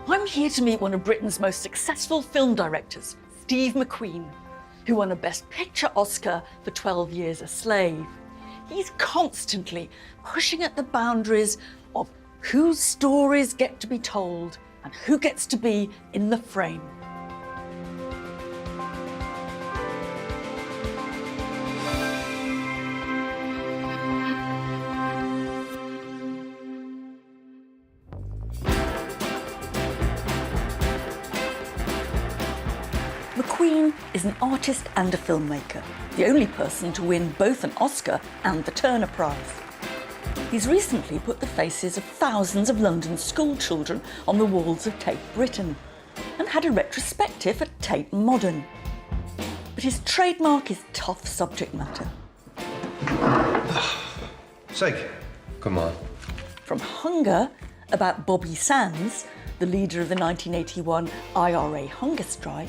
I'm here to meet one of Britain's most successful film directors, Steve McQueen, who won a Best Picture Oscar for 12 Years a Slave. He's constantly pushing at the boundaries of whose stories get to be told and who gets to be in the frame. McQueen is an artist and a filmmaker, the only person to win both an Oscar and the Turner Prize. He's recently put the faces of thousands of London school children on the walls of Tate Britain and had a retrospective at Tate Modern. But his trademark is tough subject matter. Shake. Come on. From Hunger, about Bobby Sands, the leader of the 1981 IRA hunger strike,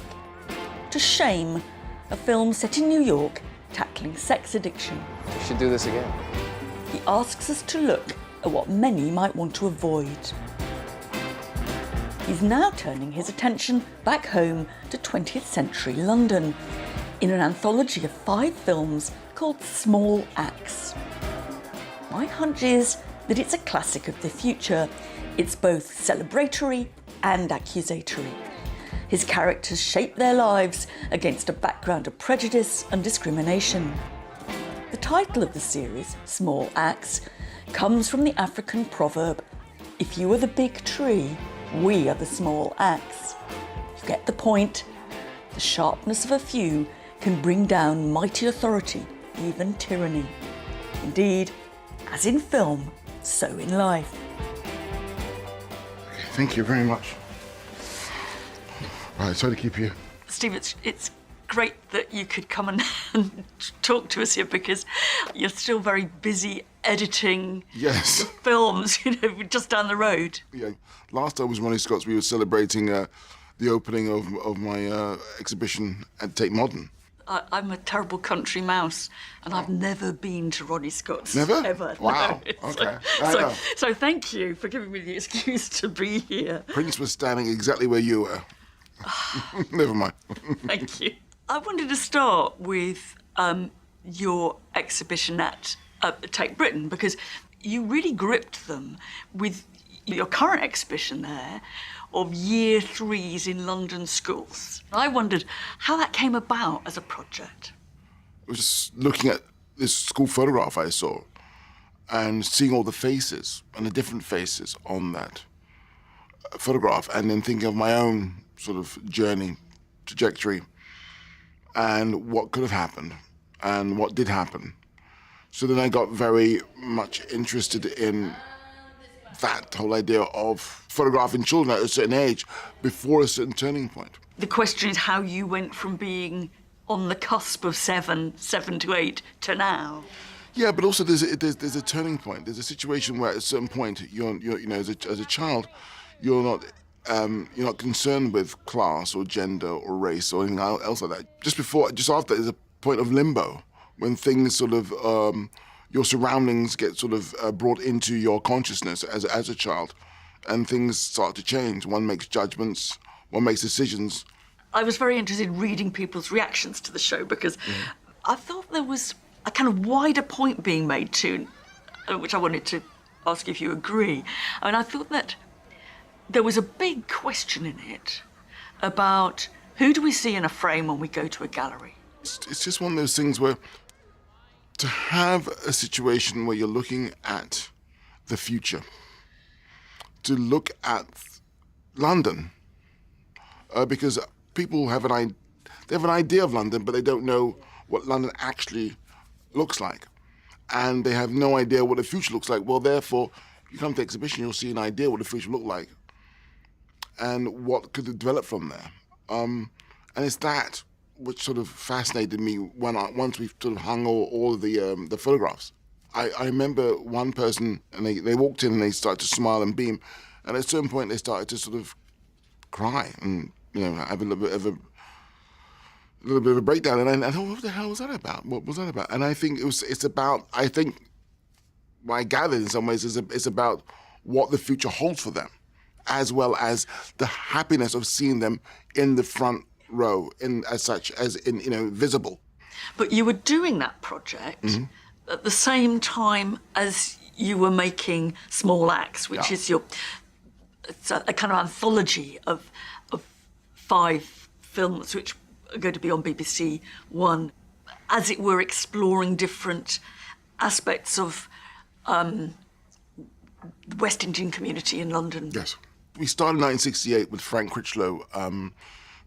to Shame, a film set in New York tackling sex addiction. We should do this again. He asks us to look at what many might want to avoid. He's now turning his attention back home to 20th century London in an anthology of 5 films called Small Acts. My hunch is that it's a classic of the future. It's both celebratory and accusatory. His characters shape their lives against a background of prejudice and discrimination. The title of the series, Small Acts, comes from the African proverb, "If you are the big tree, we are the small axe." You get the point. The sharpness of a few can bring down mighty authority, even tyranny. Indeed, as in film, so in life. Thank you very much. Right, sorry to keep you. Steve, it's great that you could come and talk to us here because you're still very busy editing Yes. the films, just down the road. Yeah. Last time was Ronnie Scott's. We were celebrating the opening of my exhibition at Tate Modern. I'm a terrible country mouse, and I've never been to Ronnie Scott's. Never? Ever. Wow. No. Okay. So thank you for giving me the excuse to be here. Prince was standing exactly where you were. Never mind. Thank you. I wanted to start with your exhibition at Tate Britain, because you really gripped them with your current exhibition there of year 3s in London schools. I wondered how that came about as a project. I was just looking at this school photograph I saw and seeing all the faces and the different faces on that photograph, and then thinking of my own sort of journey, trajectory, and what could have happened and what did happen. So then I got very much interested in that whole idea of photographing children at a certain age before a certain turning point. The question is how you went from being on the cusp of 7 to 8 to now. Yeah, but also there's a turning point. There's a situation where at a certain point, you're as a child, you're not concerned with class or gender or race or anything else like that. Just after, there's a point of limbo when things sort of, your surroundings get sort of brought into your consciousness as a child, and things start to change. One makes judgments, one makes decisions. I was very interested in reading people's reactions to the show because I thought there was a kind of wider point being made too, which I wanted to ask if you agree. I mean, I thought that there was a big question in it about who do we see in a frame when we go to a gallery? It's just one of those things where to have a situation where you're looking at the future, to look at London, because people have an idea of London, but they don't know what London actually looks like. And they have no idea what the future looks like. Well, therefore, you come to the exhibition, you'll see an idea what the future will look like and what could develop from there. And it's that which sort of fascinated me once we've sort of hung all of the photographs. I remember one person, and they walked in and they started to smile and beam, and at a certain point they started to sort of cry and have a little bit of a breakdown. And I thought, what the hell was that about? What was that about? And I think it's about, I think what I gathered in some ways is it's about what the future holds for them as well as the happiness of seeing them in the front row, visible. But you were doing that project at the same time as you were making Small Acts, which is it's a kind of anthology of 5 films which are going to be on BBC One, as it were, exploring different aspects of the West Indian community in London. Yes. We started in 1968 with Frank Critchlow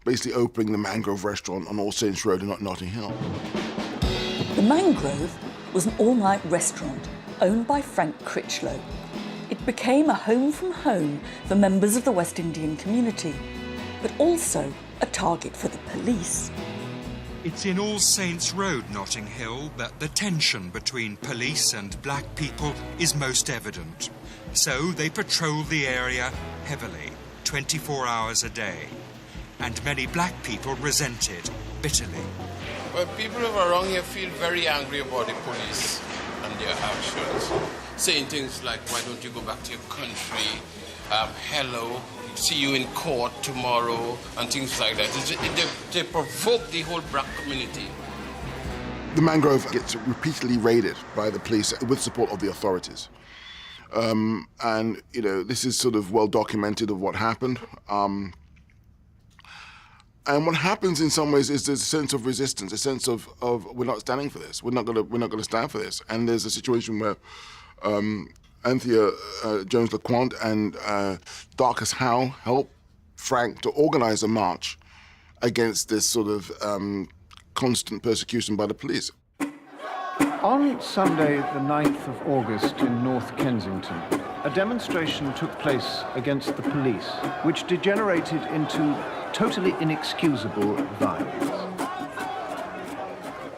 basically opening the Mangrove restaurant on All Saints Road in Notting Hill. The Mangrove was an all-night restaurant owned by Frank Critchlow. It became a home from home for members of the West Indian community, but also a target for the police. It's in All Saints Road, Notting Hill, that the tension between police and black people is most evident. So they patrol the area heavily, 24 hours a day. And many black people resent it bitterly. Well, people around here feel very angry about the police and their actions, saying things like, why don't you go back to your country? Hello, see you in court tomorrow, and things like that. They provoke the whole black community. The Mangrove gets repeatedly raided by the police with support of the authorities. And, this is sort of well documented of what happened. And what happens in some ways is there's a sense of resistance, a sense of we're not standing for this. We're not gonna stand for this. And there's a situation where Anthea Jones LeQuant and Darcus Howe help Frank to organize a march against this sort of constant persecution by the police. On Sunday, the 9th of August in North Kensington, a demonstration took place against the police, which degenerated into totally inexcusable violence.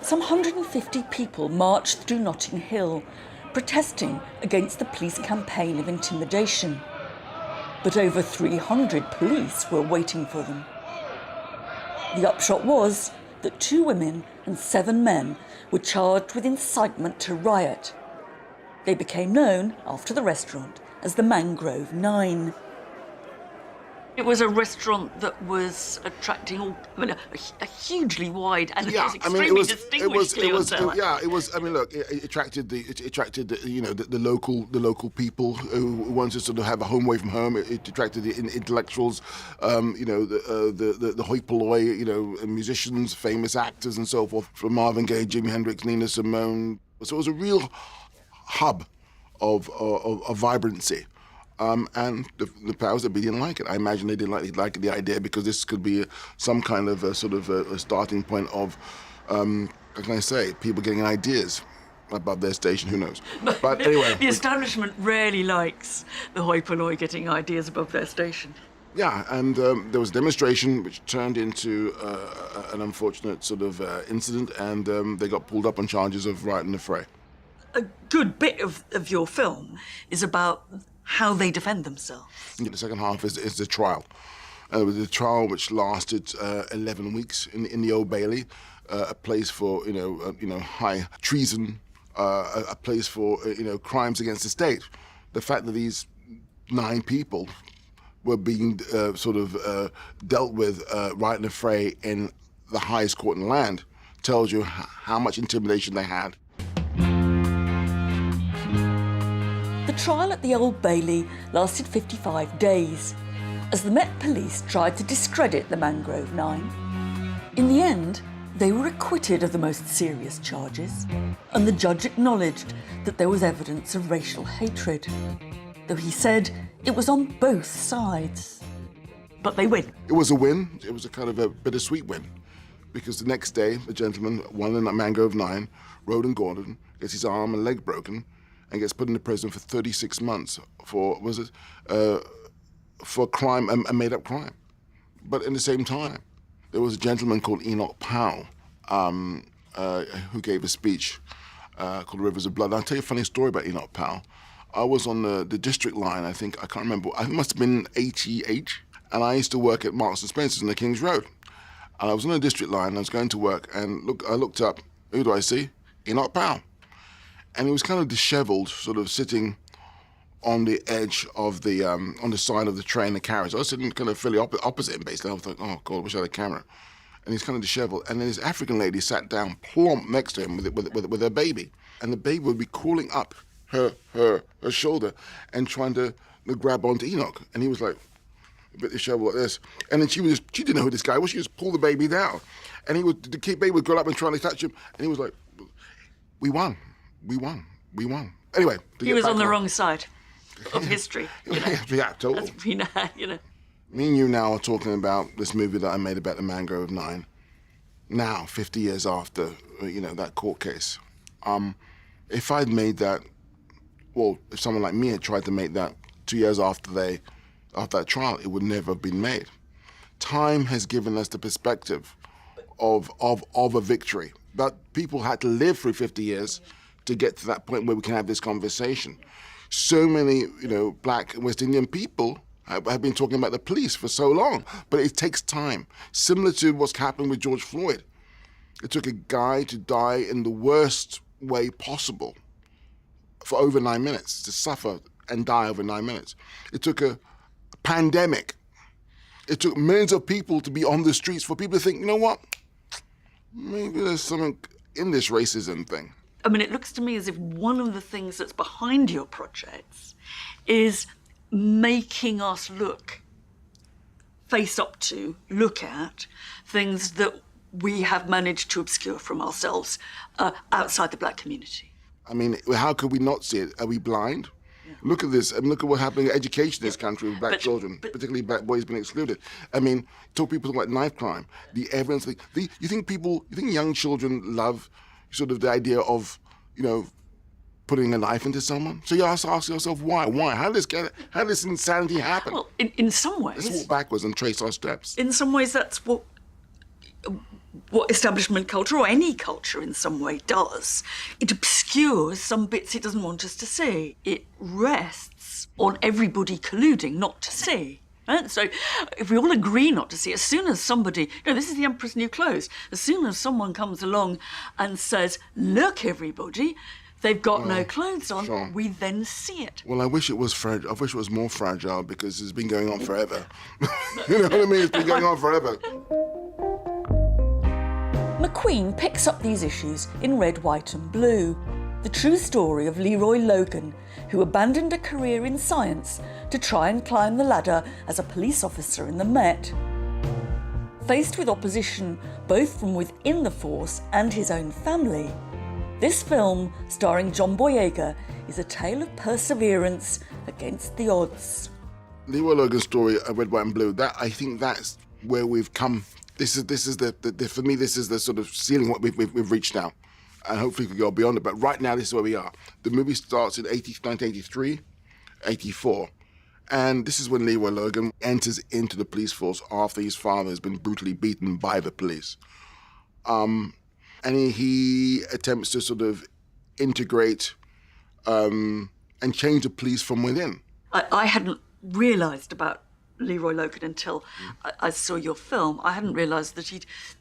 Some 150 people marched through Notting Hill, protesting against the police campaign of intimidation. But over 300 police were waiting for them. The upshot was that 2 women and 7 men were charged with incitement to riot. They became known, after the restaurant, as the Mangrove 9. It was a restaurant that was attracting a hugely wide and extremely distinguished clientele. It attracted the local people who wanted to sort of have a home away from home. It attracted the intellectuals, the hoi polloi, musicians, famous actors, and so forth, from Marvin Gaye, Jimi Hendrix, Nina Simone. So it was a real hub of vibrancy. And the powers that be didn't like it. I imagine they didn't like the idea because this could be some kind of a starting point of, how can I say, people getting ideas about their station, who knows. But anyway. The establishment rarely likes the hoi polloi getting ideas above their station. Yeah, and there was a demonstration which turned into an unfortunate sort of incident, and they got pulled up on charges of rioting the fray. A good bit of your film is about how they defend themselves. The second half is the trial. It was a trial which lasted 11 weeks in the Old Bailey, a place for high treason, a place for crimes against the state. The fact that these 9 people were being dealt with right in the fray in the highest court in the land tells you how much intimidation they had. The trial at the Old Bailey lasted 55 days, as the Met Police tried to discredit the Mangrove 9. In the end, they were acquitted of the most serious charges, and the judge acknowledged that there was evidence of racial hatred, though he said it was on both sides. But they win. It was a win. It was a kind of a bittersweet win, because the next day, a gentleman, one in that Mangrove 9, Roden Gordon, gets his arm and leg broken and gets put into prison for 36 months for a crime, a made-up crime. But in the same time, there was a gentleman called Enoch Powell who gave a speech called Rivers of Blood. I'll tell you a funny story about Enoch Powell. I was on the district line, I can't remember, I think it must have been 88, and I used to work at Marks and Spencer's on the King's Road. And I was on the district line, I was going to work, and I looked up, who do I see? Enoch Powell. And he was kind of disheveled, sort of sitting on the edge of the on the side of the train, the carriage. I was sitting kind of fairly opposite him, basically. I was like, oh God, I wish I had a camera. And he's kind of disheveled. And then this African lady sat down plump next to him with her baby, and the baby would be crawling up her shoulder and trying to grab onto Enoch. And he was like a bit disheveled like this. And then she didn't know who this guy was. She just pulled the baby down, and the baby would go up and try to touch him, and he was like, we won. Anyway, he was on the wrong side of history. Yeah, totally. As we know, Me and you now are talking about this movie that I made about the Mangrove 9. Now, 50 years after, that court case. If I'd made that, well, if someone like me had tried to make that 2 years after that trial, it would never have been made. Time has given us the perspective of a victory. But people had to live through 50 years to get to that point where we can have this conversation. So many, Black and West Indian people have been talking about the police for so long, but it takes time. Similar to what's happened with George Floyd. It took a guy to die in the worst way possible for over 9 minutes, to suffer and die over 9 minutes. It took a pandemic. It took millions of people to be on the streets for people to think, you know what? Maybe there's something in this racism thing. I mean, it looks to me as if one of the things that's behind your projects is making us look at things that we have managed to obscure from ourselves outside the Black community. I mean, how could we not see it? Are we blind? Yeah. Look at this. I mean, look at what happened in education in this country with Black children, particularly Black boys being excluded. I mean, people talk about knife crime, the evidence. You think young children love sort of the idea of, putting a knife into someone? So you have to ask yourself, why? How did this insanity happen? Well, in some ways... Let's walk backwards and trace our steps. In some ways, that's what establishment culture, or any culture in some way, does. It obscures some bits it doesn't want us to see. It rests on everybody colluding not to see. Right? So if we all agree not to see, as soon as somebody, this is the Emperor's New Clothes, as soon as someone comes along and says, look, everybody, they've got no clothes on, sure, we then see it. Well, I wish it was more fragile, because it's been going on forever. You know what I mean? It's been going on forever. McQueen picks up these issues in Red, White and Blue, the true story of Leroy Logan, who abandoned a career in science to try and climb the ladder as a police officer in the Met. Faced with opposition both from within the force and his own family, this film, starring John Boyega, is a tale of perseverance against the odds. Leroy Logan's story, Red, White and Blue, I think that's where we've come. This is for me, this is the sort of ceiling what we've reached now. And hopefully we can go beyond it. But right now, this is where we are. The movie starts in 1983, 84. And this is when Leroy Logan enters into the police force after his father has been brutally beaten by the police. And he attempts to sort of integrate and change the police from within. I hadn't realised about Leroy Logan until I saw your film. I hadn't realised that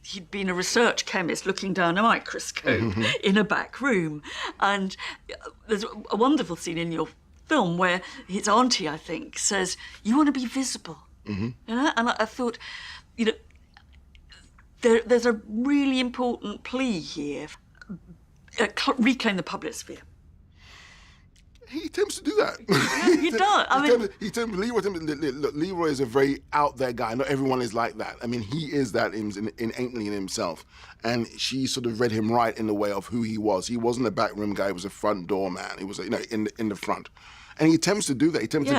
he'd been a research chemist looking down a microscope in a back room. And there's a wonderful scene in your film where his auntie, I think, says, "You want to be visible." And I thought, there's a really important plea here. Reclaim the public sphere. He attempts to do that. Yeah, he does. Leroy is a very out there guy. Not everyone is like that. I mean, he is that innately in himself. And she sort of read him right in the way of who he was. He wasn't a backroom guy. He was a front door man. He was, in the front. And he attempts to do that. He attempts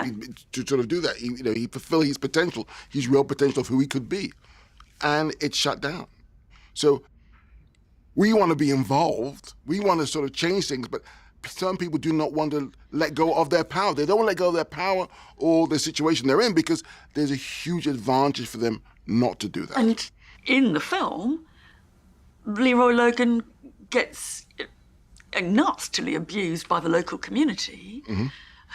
to sort of do that. He fulfill his potential, his real potential of who he could be. And it's shut down. So we want to be involved. We want to sort of change things, but some people do not want to let go of their power. They don't want to let go of their power or the situation they're in, because there's a huge advantage for them not to do that. And in the film, Leroy Logan gets nastily abused by the local community,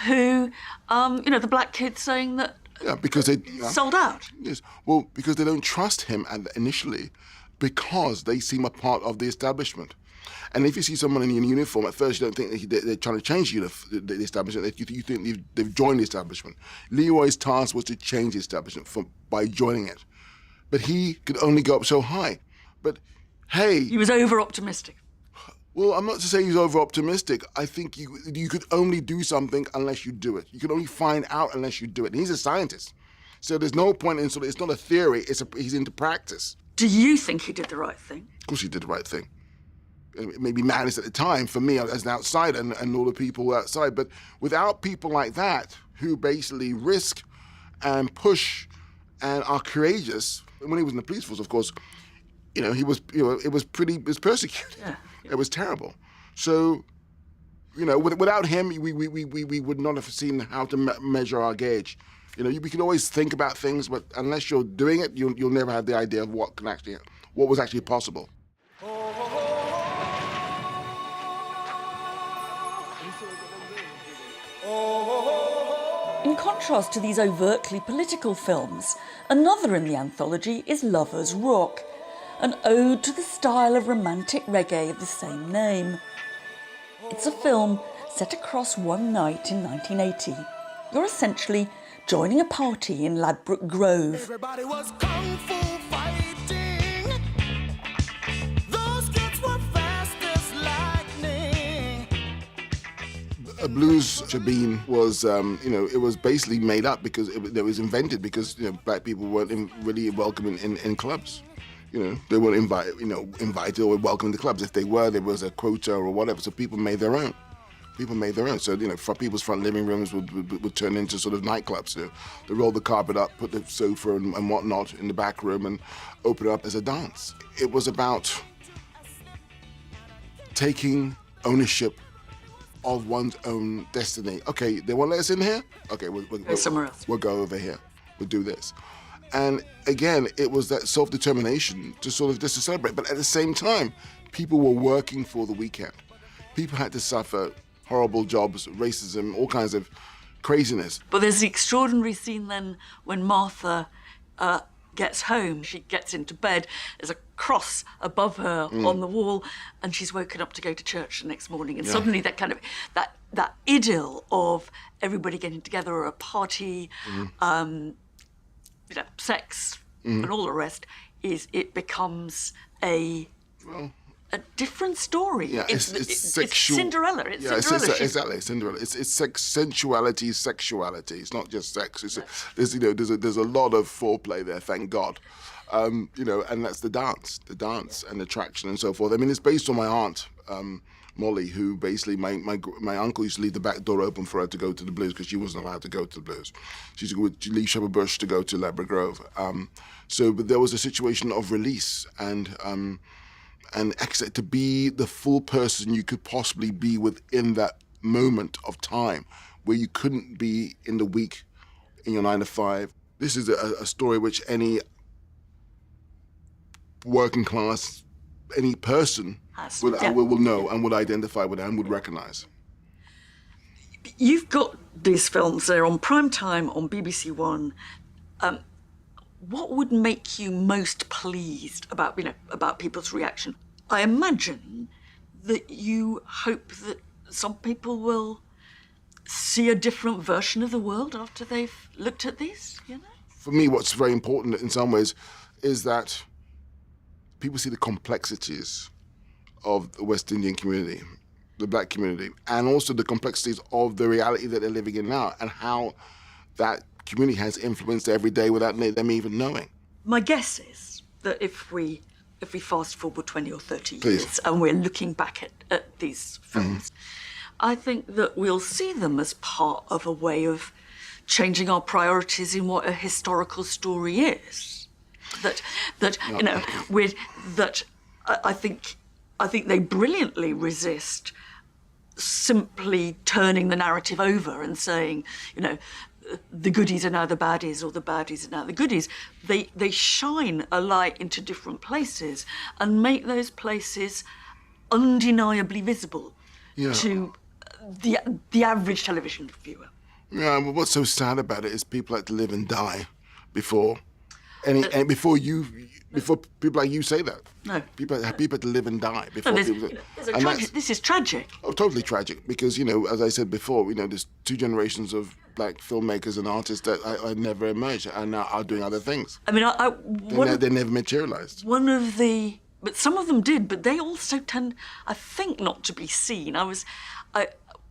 who, the black kids saying that because they sold out. Yes, well, because they don't trust him initially, because they seem a part of the establishment. And if you see someone in uniform, at first you don't think they're trying to change the establishment. You think they've joined the establishment. Leroy's task was to change the establishment by joining it. But he could only go up so high. But, hey... He was over-optimistic. Well, I'm not to say he's over-optimistic. I think you could only do something unless you do it. You can only find out unless you do it. And he's a scientist. So there's no point in it's not a theory, he's into practice. Do you think he did the right thing? Of course he did the right thing. It may be madness at the time for me as an outsider and all the people outside, but without people like that who basically risk and push and are courageous, when he was in the police force, of course, it was persecuted. Yeah. It was terrible. So, without him, we would not have seen how to measure our gauge. We can always think about things, but unless you're doing it, you'll never have the idea of what was actually possible. In contrast to these overtly political films, another in the anthology is Lovers Rock, an ode to the style of romantic reggae of the same name. It's a film set across one night in 1980. You're essentially joining a party in Ladbroke Grove. Everybody was kung fu fighting. Those kids were fast as lightning. A blues shabeen was, it was basically made up because it was invented because black people weren't really welcome in clubs. They weren't invited or welcome in the clubs. If they were, there was a quota or whatever. So people made their own. So, people's front living rooms would turn into sort of nightclubs. They roll the carpet up, put the sofa and whatnot in the back room and open it up as a dance. It was about taking ownership of one's own destiny. Okay, they won't let us in here? Okay, we'll go somewhere else. We'll go over here. We'll do this. And again, it was that self-determination to sort of just to celebrate. But at the same time, people were working for the weekend. People had to suffer horrible jobs, racism, all kinds of craziness. But there's the extraordinary scene then when Martha gets home. She gets into bed, there's a cross above her on the wall, and she's woken up to go to church the next morning. And suddenly that kind of, that idyll of everybody getting together or a party, sex and all the rest, it becomes a different story. Yeah, it's sexual. It's Cinderella. Exactly, Cinderella. It's sensuality, sexuality. It's not just sex. There's a lot of foreplay there. Thank God, and that's the dance and attraction and so forth. I mean, it's based on my aunt, Molly, who basically my uncle used to leave the back door open for her to go to the blues because she wasn't allowed to go to the blues. She used to leave Shepherd Bush to go to Ladbroke Grove. But there was a situation of release and exit to be the full person you could possibly be within that moment of time where you couldn't be in the week in your 9 to 5. This is a story which any working class, any person will know and would identify with and would recognize. You've got these films, they're on prime time on BBC One. What would make you most pleased about people's reaction? I imagine that you hope that some people will see a different version of the world after they've looked at these, For me, what's very important in some ways is that people see the complexities of the West Indian community, the black community, and also the complexities of the reality that they're living in now and how that community has influenced every day without them even knowing. My guess is that if we fast forward 20 or 30 years and we're looking back at these films, I think that we'll see them as part of a way of changing our priorities in what a historical story is. I think they brilliantly resist simply turning the narrative over and saying, the goodies are now the baddies or the baddies are now the goodies. They shine a light into different places and make those places undeniably visible to the average television viewer. Yeah, but what's so sad about it is people had to live and die before And before people like you say that. No. People have to live and die before No, people say. this is tragic. Oh, totally tragic, because, as I said before, there's two generations of black filmmakers and artists that I never emerged and now are doing other things. I mean, They never materialized. But some of them did, but they also tend, I think, not to be seen.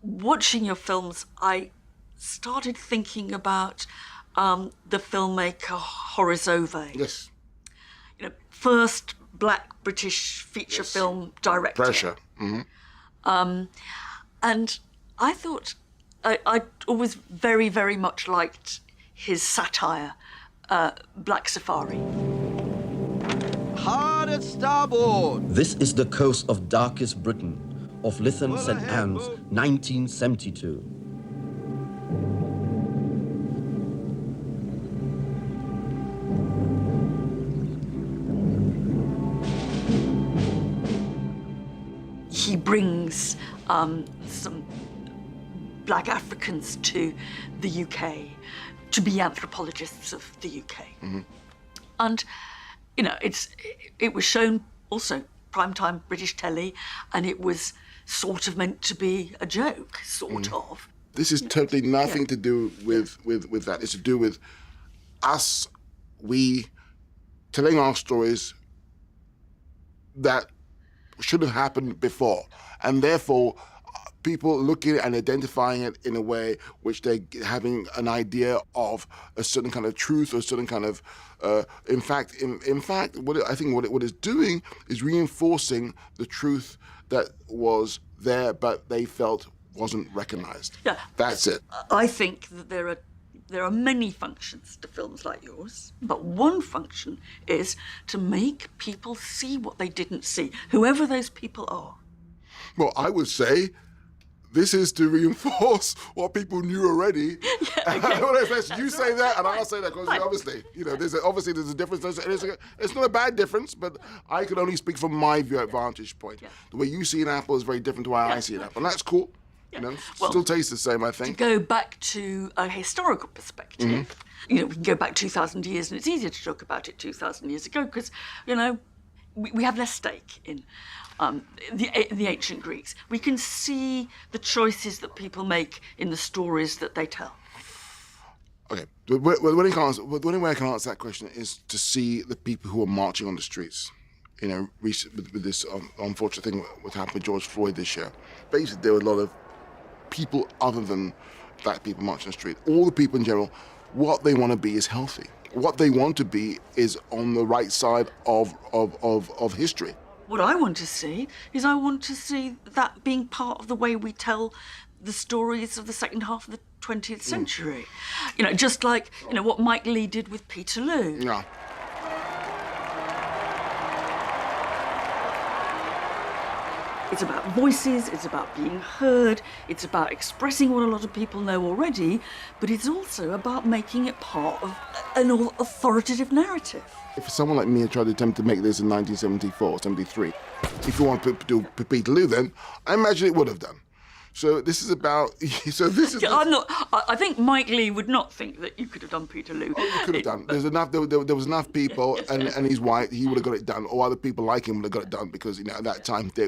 Watching your films, I started thinking about the filmmaker Horace Ove. Yes. First black British feature film director. Pressure. Mm-hmm. And I thought I always very, very much liked his satire, Black Safari. Hard at starboard. This is the coast of darkest Britain, of Lytham St. Anne's, 1972. He brings some black Africans to the UK to be anthropologists of the UK. Mm-hmm. And, it was shown also primetime British telly, and it was sort of meant to be a joke, sort of. This is totally nothing to do with that. It's to do with us, we, telling our stories that should have happened before. And therefore, people looking and identifying it in a way which they're having an idea of a certain kind of truth or a certain kind of, in fact, what it's doing is reinforcing the truth that was there, but they felt wasn't recognized. Yeah. That's it. I think that there are many functions to films like yours, but one function is to make people see what they didn't see, whoever those people are. Well, I would say this is to reinforce what people knew already. You say that, and I'll say that, because obviously, there's a difference. It's not a bad difference, but I can only speak from my vantage point. Yeah. The way you see an apple is very different to how I see an apple, and that's cool. Yeah. Still tastes the same, I think. To go back to a historical perspective, we can go back 2,000 years, and it's easier to talk about it 2,000 years ago because, we have less stake in the ancient Greeks. We can see the choices that people make in the stories that they tell. Okay, the only way I can answer that question is to see the people who are marching on the streets. With this unfortunate thing what happened with George Floyd this year. Basically, there were a lot of people other than black people marching on the street. All the people in general, what they want to be is healthy. What they want to be is on the right side of history. What I want to see is that being part of the way we tell the stories of the second half of the 20th century. Just like, what Mike Leigh did with Peterloo. Yeah. It's about voices, it's about being heard, it's about expressing what a lot of people know already, but it's also about making it part of an authoritative narrative. If someone like me had tried to attempt to make this in 1974, 73, if you want to do Peterloo then, I imagine it would have done. So this is about... I think Mike Leigh would not think that you could have done Peterloo. Oh, you could have done. There was enough people, and he's white, he would have got it done, or other people like him would have got it done, because, at that time, they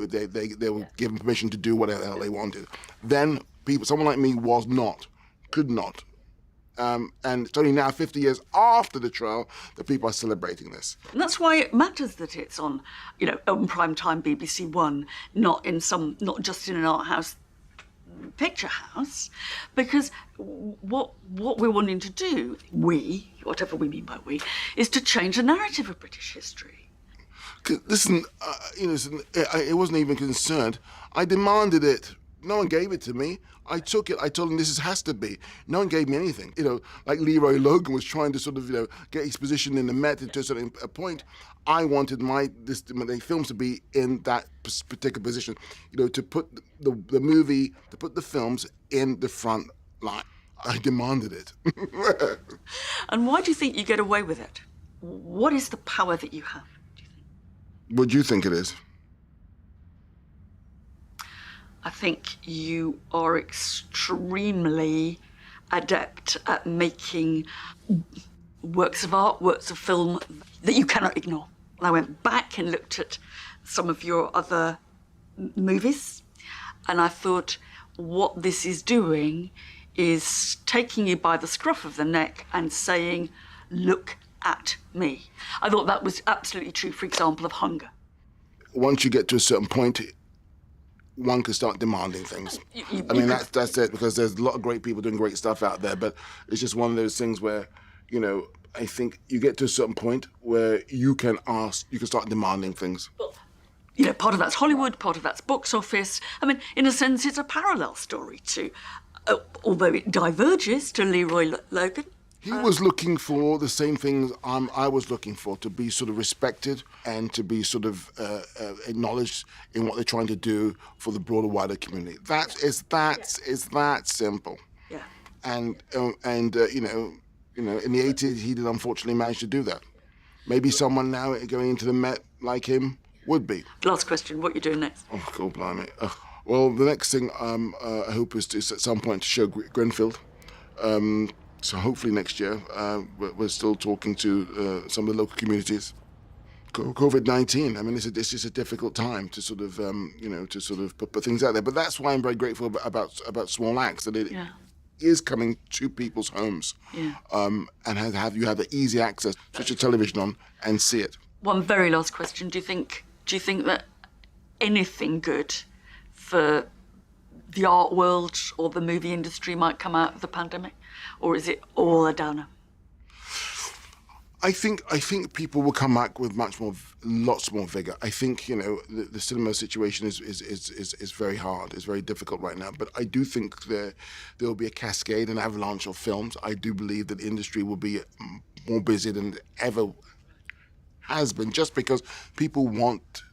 were given permission to do whatever the hell they wanted. Then, someone like me could not. And it's only now, 50 years after the trial, that people are celebrating this. And that's why it matters that it's on, on primetime BBC One, not just in an art house picture house, because what we're wanting to do, whatever we mean by we, is to change the narrative of British history. Listen, it wasn't even concerned. I demanded it. No one gave it to me. I took it. I told them this has to be. No one gave me anything. Like Leroy Logan was trying to sort of, get his position in the Met to a certain point. I wanted my films to be in that particular position. To put the movie, to put the films in the front line. I demanded it. And why do you think you get away with it? What is the power that you have, do you think? What do you think it is? I think you are extremely adept at making works of art, works of film that you cannot ignore. And I went back and looked at some of your other movies, and I thought, what this is doing is taking you by the scruff of the neck and saying, look at me. I thought that was absolutely true, for example, of Hunger. Once you get to a certain point, one can start demanding things. I mean, that's it, because there's a lot of great people doing great stuff out there, but it's just one of those things where, you know, I think you get to a certain point where you can start demanding things. You know, part of that's Hollywood, part of that's box office. I mean, in a sense, it's a parallel story to, although it diverges, to Leroy Logan. He was looking for the same things I was looking for, to be sort of respected and to be sort of acknowledged in what they're trying to do for the broader, wider community. It's that simple. Yeah. And you know, in the 80s, he did unfortunately manage to do that. Maybe someone now going into the Met like him would be. Last question, what are you doing next? Oh, God blimey. Well, the next thing I hope is at some point to show Grenfell. So hopefully next year, we're still talking to some of the local communities. COVID-19, I mean, it's just a difficult time to sort of, you know, to sort of put things out there. But that's why I'm very grateful about Small Acts, that it is coming to people's homes. Yeah. And you have the easy access, switch your television on and see it. One very last question. Do you think that anything good for the art world or the movie industry might come out of the pandemic? Or is it all a downer? I think people will come back with lots more vigor. I think, you know, the cinema situation is very hard. It's very difficult right now. But I do think there will be a cascade, an avalanche of films. I do believe that the industry will be more busy than it ever has been, just because people want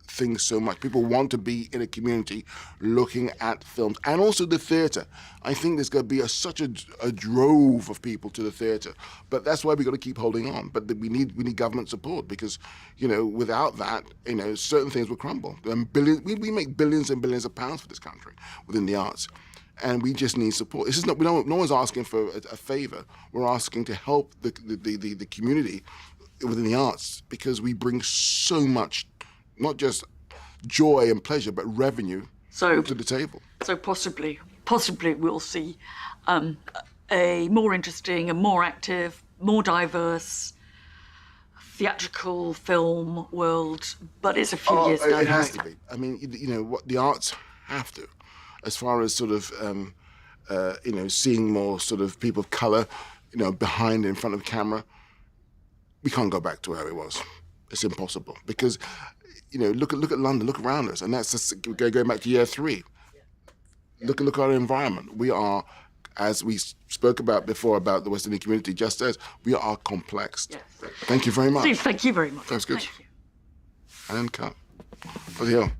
things so much. People want to be in a community looking at films, and also the theatre. I think there's going to be such a drove of people to the theatre, but that's why we've got to keep holding on. But we need government support, because, you know, without that, you know, certain things will crumble. And we make billions and billions of pounds for this country within the arts, and we just need support. This is no one's asking for a favour. We're asking to help the community within the arts, because we bring so much, not just joy and pleasure, but revenue to the table. So possibly we'll see a more interesting, a more active, more diverse theatrical film world, but it's a few years down the road. It has to be. I mean, you know, what the arts have to, as far as sort of, you know, seeing more sort of people of colour, you know, behind, in front of the camera. We can't go back to where it was. It's impossible, because, you know, look at London, look around us, and that's just going back to year 3. Look at our environment. We are, as we spoke about before about the West Indian community, just as we are complex. Yes. Thank you very much. Steve, thank you very much. That's good. Thank you. And cut. For the hell.